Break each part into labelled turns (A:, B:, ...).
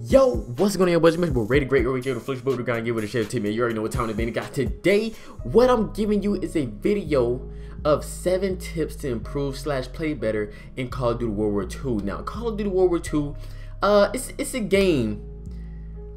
A: Yo, what's going on, boys? It's your RayTheGreat, RayJ, the Flex Boat, we're gonna give it a share to me. You already know what time it is, guys. Today, what I'm giving you is a video of 7 tips to improve / play better in Call of Duty World War II. Now, Call of Duty World War II, it's a game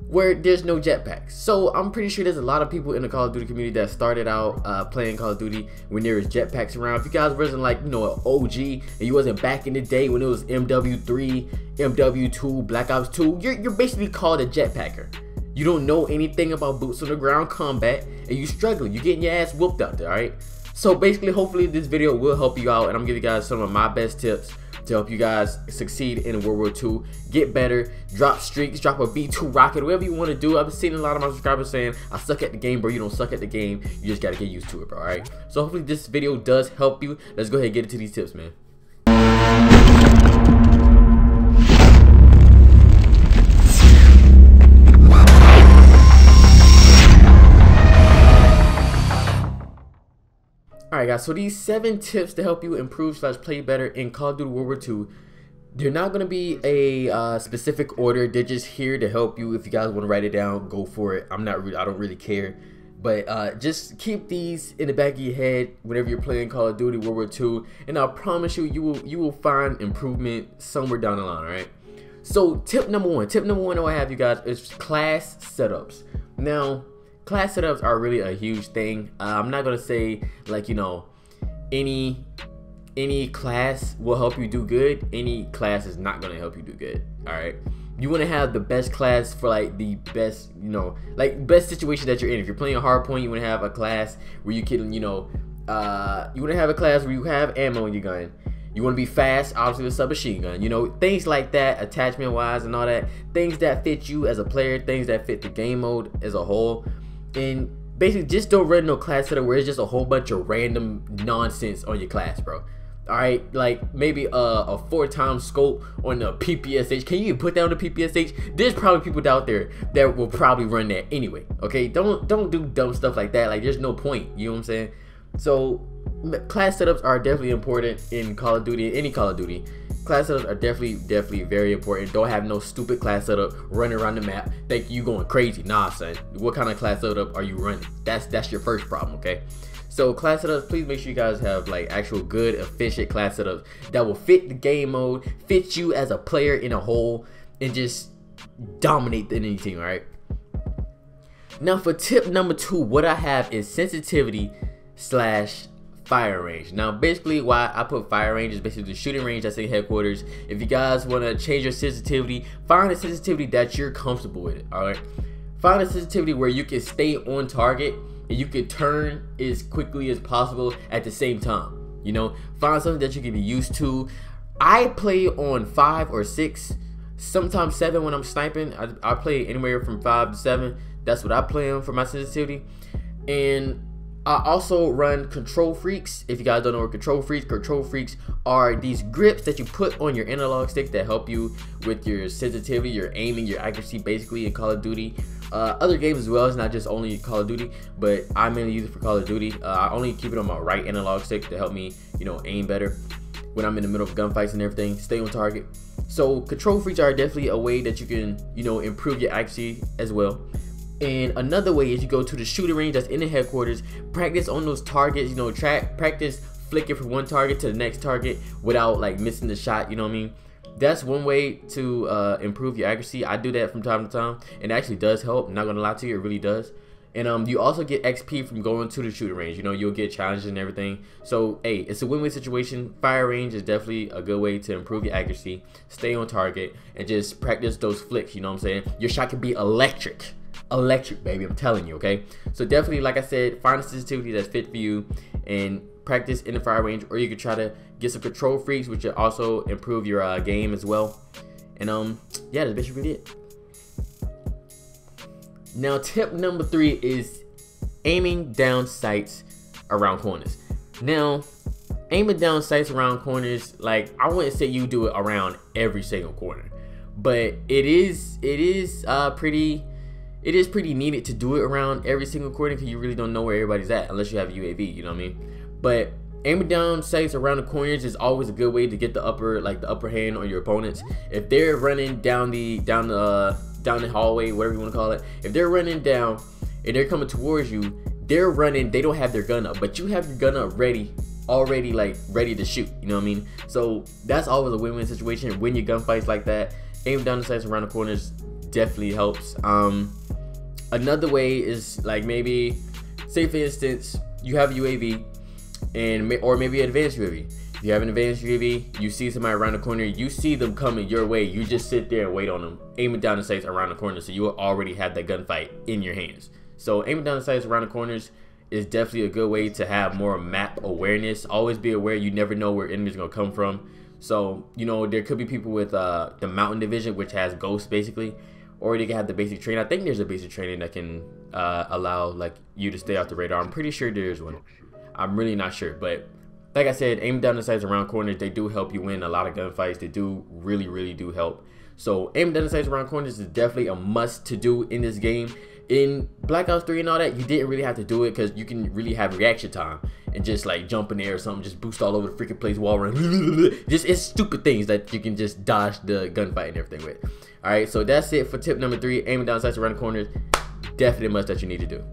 A: where there's no jetpacks. So I'm pretty sure there's a lot of people in the Call of Duty community that started out playing Call of Duty when there was jetpacks around. If you guys wasn't like, you know, an OG and you wasn't back in the day when it was MW3, WW2, Black Ops 2, you're basically called a jetpacker. You don't know anything about boots on the ground combat and you struggling. You're getting your ass whooped out there, alright? So basically, hopefully this video will help you out and I'm giving you guys some of my best tips to help you guys succeed in World War II, get better, drop streaks, drop a B2 rocket, whatever you want to do. I've seen a lot of my subscribers saying, I suck at the game, bro. You don't suck at the game. You just got to get used to it, bro, alright? So hopefully this video does help you. Let's go ahead and get into these tips, man. Alright guys, so these 7 tips to help you improve / play better in Call of Duty World War II, they're not going to be a specific order. They're just here to help you. If you guys want to write it down, go for it. I don't really care. But just keep these in the back of your head whenever you're playing Call of Duty World War II, and I promise you, you will find improvement somewhere down the line, alright? So tip number one that I have you guys is class setups. Now, class setups are really a huge thing. I'm not gonna say like, you know, any class will help you do good. Any class is not gonna help you do good. All right, you want to have the best class for like the best, you know, like best situation that you're in. If you're playing a hard point, you want to have a class where you can, you know, you want to have a class where you have ammo in your gun. You want to be fast, obviously, with a submachine gun. You know, things like that, attachment wise and all that. Things that fit you as a player, things that fit the game mode as a whole. And basically just don't run no class setup where it's just a whole bunch of random nonsense on your class, bro. Alright, like maybe a 4x scope on the PPSH. Can you even put that on the PPSH? There's probably people out there that will probably run that anyway. Okay, don't do dumb stuff like that. Like, there's no point, you know what I'm saying? So class setups are definitely important in Call of Duty, any Call of Duty. Class setups are definitely very important. Don't have no stupid class setup running around the map think you going crazy. Nah, son. What kind of class setup are you running? That's your first problem, okay? So class setups, please make sure you guys have like actual good, efficient class setups that will fit the game mode, fit you as a player in a whole, and just dominate the enemy team, alright? Now for tip number 2, what I have is sensitivity / fire range. Now basically why I put fire range is basically the shooting range that's in headquarters. If you guys want to change your sensitivity, find a sensitivity that you're comfortable with it, alright? Find a sensitivity where you can stay on target and you can turn as quickly as possible at the same time. You know, find something that you can be used to. I play on 5 or 6, sometimes 7 when I'm sniping. I play anywhere from 5 to 7. That's what I play on for my sensitivity. And I also run control freaks. If you guys don't know what control freaks are these grips that you put on your analog stick that help you with your sensitivity, your aiming, your accuracy, basically in Call of Duty. Other games as well. It's not just only Call of Duty, but I mainly use it for Call of Duty. I only keep it on my right analog stick to help me, you know, aim better when I'm in the middle of gunfights and everything, stay on target. So control freaks are definitely a way that you can, you know, improve your accuracy as well. And another way is you go to the shooting range that's in the headquarters, practice on those targets, you know, practice flicking from one target to the next target without like missing the shot, you know what I mean? That's one way to improve your accuracy. I do that from time to time, and it actually does help. I'm not gonna lie to you, it really does. And you also get XP from going to the shooting range. You know, you'll get challenges and everything. So hey, it's a win-win situation. Fire range is definitely a good way to improve your accuracy, stay on target, and just practice those flicks. You know what I'm saying? Your shot can be electric, baby, I'm telling you, okay? So definitely, like I said, find a sensitivity that's fit for you and practice in the fire range, or you could try to get some control freaks, which will also improve your game as well. And yeah, that's basically it. Now tip number 3 is aiming down sights around corners. Now aiming down sights around corners, like, I wouldn't say you do it around every single corner, but it is pretty needed to do it around every single corner, because you really don't know where everybody's at unless you have a UAV, you know what I mean? But aiming down sights around the corners is always a good way to get the upper hand on your opponents. If they're running down the hallway, whatever you want to call it, if they're running down and they're coming towards you, they're running, they don't have their gun up, but you have your gun up already like ready to shoot, you know what I mean? So that's always a win-win situation. Win your gunfights like that. Aim down the sights around the corners definitely helps. Another way is like, maybe say for instance you have a UAV or maybe an advanced UAV. If you have an advanced UAV, you see somebody around the corner, you see them coming your way, you just sit there and wait on them, aiming down the sights around the corner, so you will already have that gunfight in your hands. So aiming down the sights around the corners is definitely a good way to have more map awareness. Always be aware, you never know where enemies are gonna come from. So, you know, there could be people with the mountain division, which has ghosts basically, or they can have the basic training. I think there's a basic training that can allow like you to stay off the radar. I'm pretty sure there's one. I'm really not sure, but like I said, aim down the sights around corners, they do help you win a lot of gunfights. They do really do help. So aim down the sights around corners is definitely a must to do in this game. In Black Ops 3 and all that, you didn't really have to do it because you can really have reaction time and just like jump in there or something, just boost all over the freaking place, wall run. Just, it's stupid things that you can just dodge the gunfight and everything with. All right, so that's it for tip number 3. Aiming down sights around the corners, definitely a must that you need to do.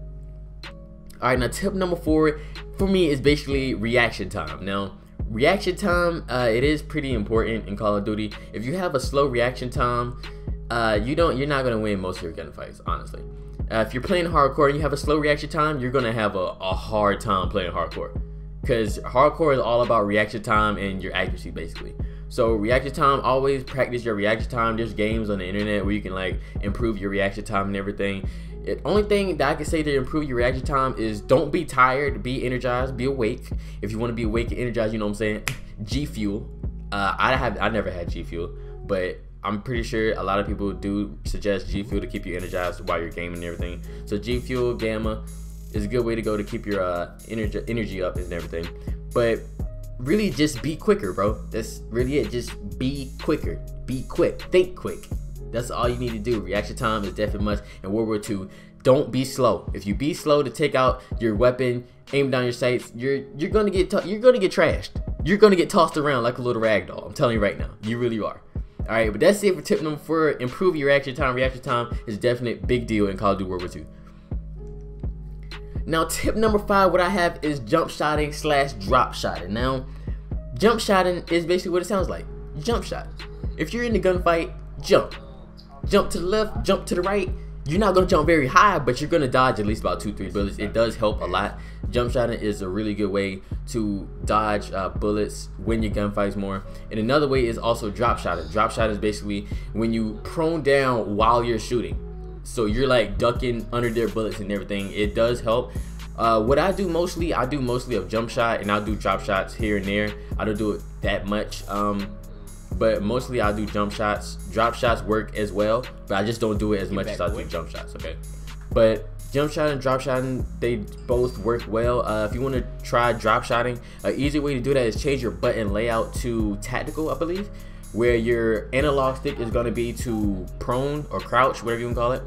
A: All right, now tip number 4 for me is basically reaction time. Now, reaction time, it is pretty important in Call of Duty. If you have a slow reaction time, you're not gonna win most of your gunfights, honestly. If you're playing hardcore and you have a slow reaction time, you're gonna have a hard time playing hardcore, because hardcore is all about reaction time and your accuracy basically. So reaction time, always practice your reaction time. There's games on the internet where you can like improve your reaction time and everything. The only thing that I can say to improve your reaction time is don't be tired, be energized, be awake. If you want to be awake and energized, you know what I'm saying, G Fuel. I never had G Fuel, but I'm pretty sure a lot of people do suggest G Fuel to keep you energized while you're gaming and everything. So G Fuel, Gamma is a good way to go to keep your energy up and everything. But really just be quicker, bro. That's really it. Just be quicker. Be quick. Think quick. That's all you need to do. Reaction time is definitely must. In World War II, don't be slow. If you be slow to take out your weapon, aim down your sights, you're gonna get trashed. You're gonna get tossed around like a little rag doll. I'm telling you right now. You really are. All right, but that's it for tip number 4. Improve your reaction time. Reaction time is definitely a big deal in Call of Duty World War II. Now, tip number 5, what I have is jump shotting / drop shotting. Now, jump shotting is basically what it sounds like. Jump shot. If you're in the gunfight, jump. Jump to the left, jump to the right. You're not going to jump very high, but you're going to dodge at least about 2-3 bullets. It does help a lot. Jump shotting is a really good way to dodge bullets, win your gunfights more. And another way is also drop shotting. Drop shot is basically when you prone down while you're shooting. So you're like ducking under their bullets and everything. It does help. What I do mostly of jump shot, and I'll do drop shots here and there. I don't do it that much. But mostly I do jump shots. Drop shots work as well, but I just don't do it as much as I do jump shots, okay? But jump shot and drop shotting, they both work well. If you want to try drop shotting, an easy way to do that is change your button layout to tactical, I believe, where your analog stick is going to be to prone or crouch, whatever you want to call it,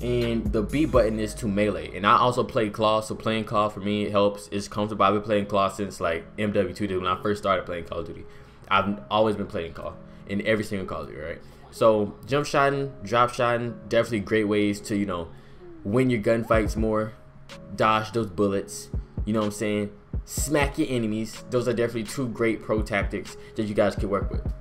A: and the B button is to melee. And I also play claw, so playing claw for me, it helps. It's comfortable. I've been playing claw since like MW2 did when I first started playing Call of Duty. I've always been playing claw in every single Call of Duty, right? So jump shotting, drop shotting, definitely great ways to, you know, win your gunfights more, dodge those bullets, you know what I'm saying, smack your enemies. Those are definitely 2 great pro tactics that you guys can work with.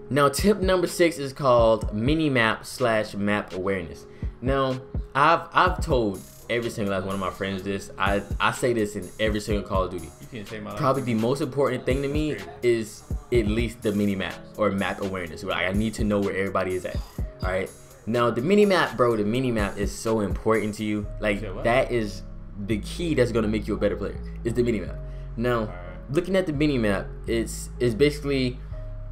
A: Now, tip number 6 is called MINIMAP / map awareness. Now, I've told every single last one of my friends this. I say this in every single Call of Duty.
B: You can't say my life.
A: Probably the most important thing to me is at least the mini-map or map awareness. Like, I need to know where everybody is at. All right. Now, the mini-map, bro, the mini-map is so important to you. Like, that is the key that's going to make you a better player, is the mini-map. Now, looking at the mini-map, it's basically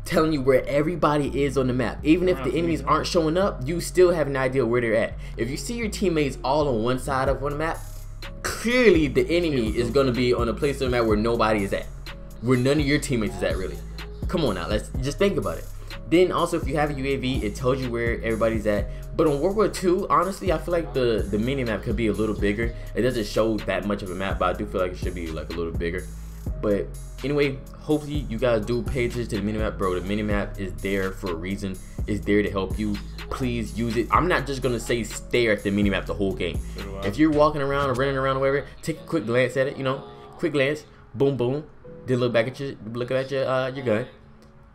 A: telling you where everybody is on the map. Even if the enemies aren't showing up, you still have an idea where they're at. If you see your teammates all on one side of one map, clearly the enemy is going to be on a place on the map where nobody is at, where none of your teammates is at, really. Come on now, let's just think about it. Then also, if you have a UAV, it tells you where everybody's at. But on World War II, honestly, I feel like the mini-map could be a little bigger. It doesn't show that much of a map, but I do feel like it should be like a little bigger. But anyway, hopefully you guys do pay attention to the mini-map, bro. The mini-map is there for a reason. It's there to help you. Please use it. I'm not just gonna say stare at the mini-map the whole game. If you're walking around or running around or whatever, take a quick glance at it. You know, quick glance, boom, boom. Then look back at your gun.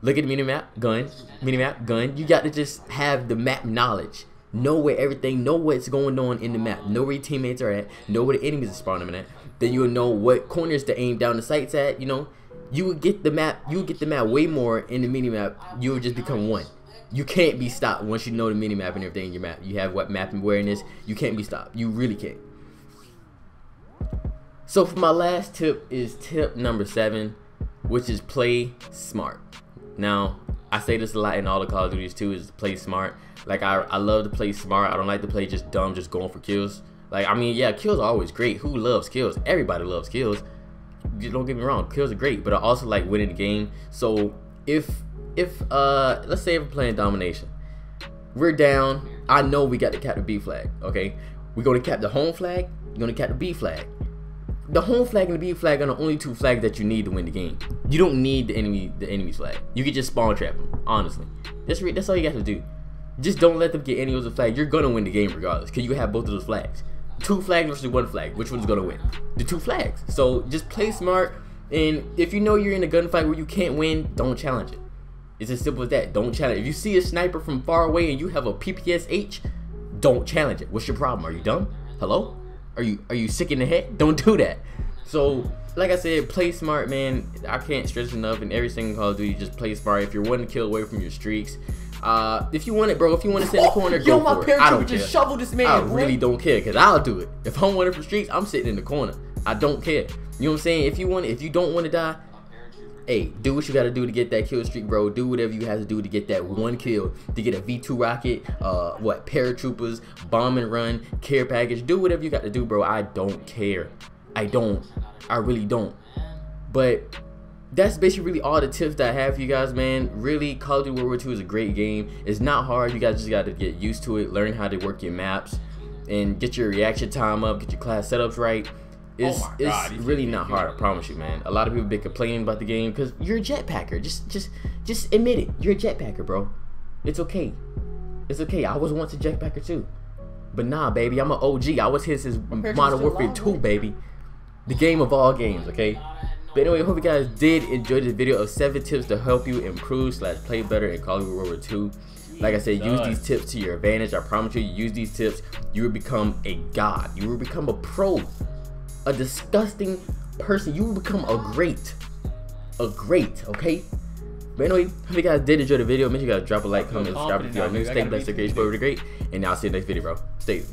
A: Look at the mini-map, gun, mini-map, gun. You got to just have the map knowledge. Know where everything, know what's going on in the map. Know where your teammates are at. Know where the enemies are spawning at. Then you'll know what corners to aim down the sights at. You know, you would get the map. You would get the map way more in the mini-map. You would just become one. You can't be stopped once you know the mini-map and everything in your map. You have what map awareness. You can't be stopped. You really can't. So for my last tip is tip number 7, which is play smart. Now, I say this a lot in all the Call of Duties too, is play smart. Like, I love to play smart. I don't like to play just dumb, just going for kills. Like, I mean, yeah, kills are always great. Who loves kills? Everybody loves kills. Don't get me wrong, kills are great, but I also like winning the game. So if let's say we're playing domination, we're down. I know we got to cap the B flag. Okay, we're gonna cap the home flag. You're gonna cap the B flag. The home flag and the B flag are the only 2 flags that you need to win the game. You don't need the enemy's flag. You can just spawn trap them. Honestly, that's all you got to do. Just don't let them get any other flag. You're gonna win the game regardless, cause you have both of those flags. 2 flags versus 1 flag. Which one's gonna win? The 2 flags. So just play smart. And if you know you're in a gunfight where you can't win, don't challenge it. It's as simple as that. Don't challenge it. If you see a sniper from far away and you have a PPSH, don't challenge it. What's your problem? Are you dumb? Hello? Are you sick in the head? Don't do that. So, like I said, play smart, man. I can't stress enough. In every single Call of Duty, just play smart. If you're 1 kill away from your streaks, if you want it, bro. If you want to sit in the corner, go for it. I don't care.
B: Just shovel this man.
A: I really don't care, cause I'll do it. If I'm winning from streaks, I'm sitting in the corner. I don't care. You know what I'm saying? If you don't want to die, hey, do what you got to do to get that kill streak, bro. Do whatever you have to do to get that 1 kill, to get a V2 rocket, paratroopers, bomb and run, care package. Do whatever you got to do, bro. I don't care. I really don't. But that's basically really all the tips that I have for you guys, man. Really, Call of Duty World War II is a great game. It's not hard. You guys just got to get used to it, learn how to work your maps, and get your reaction time up, get your class setups right. It's really not hard, I promise you, man. A lot of people been complaining about the game because you're a jetpacker. Just admit it. You're a jetpacker, bro. It's okay. It's okay. I was once a jetpacker too. But nah, baby, I'm an OG. I was here since Modern Warfare 2, baby. The game of all games, okay? But anyway, I hope you guys did enjoy this video of 7 tips to help you improve / play better in Call of Duty World War 2. Like I said, use these tips to your advantage. I promise you, use these tips, you will become a god. You will become a pro. A disgusting person. You will become a great, okay? But anyway, hope you guys did enjoy the video. Make sure you guys drop a like, comment, subscribe if you are new. Stay blessed, the great, the great, and I'll see you in the next video, bro. Stay.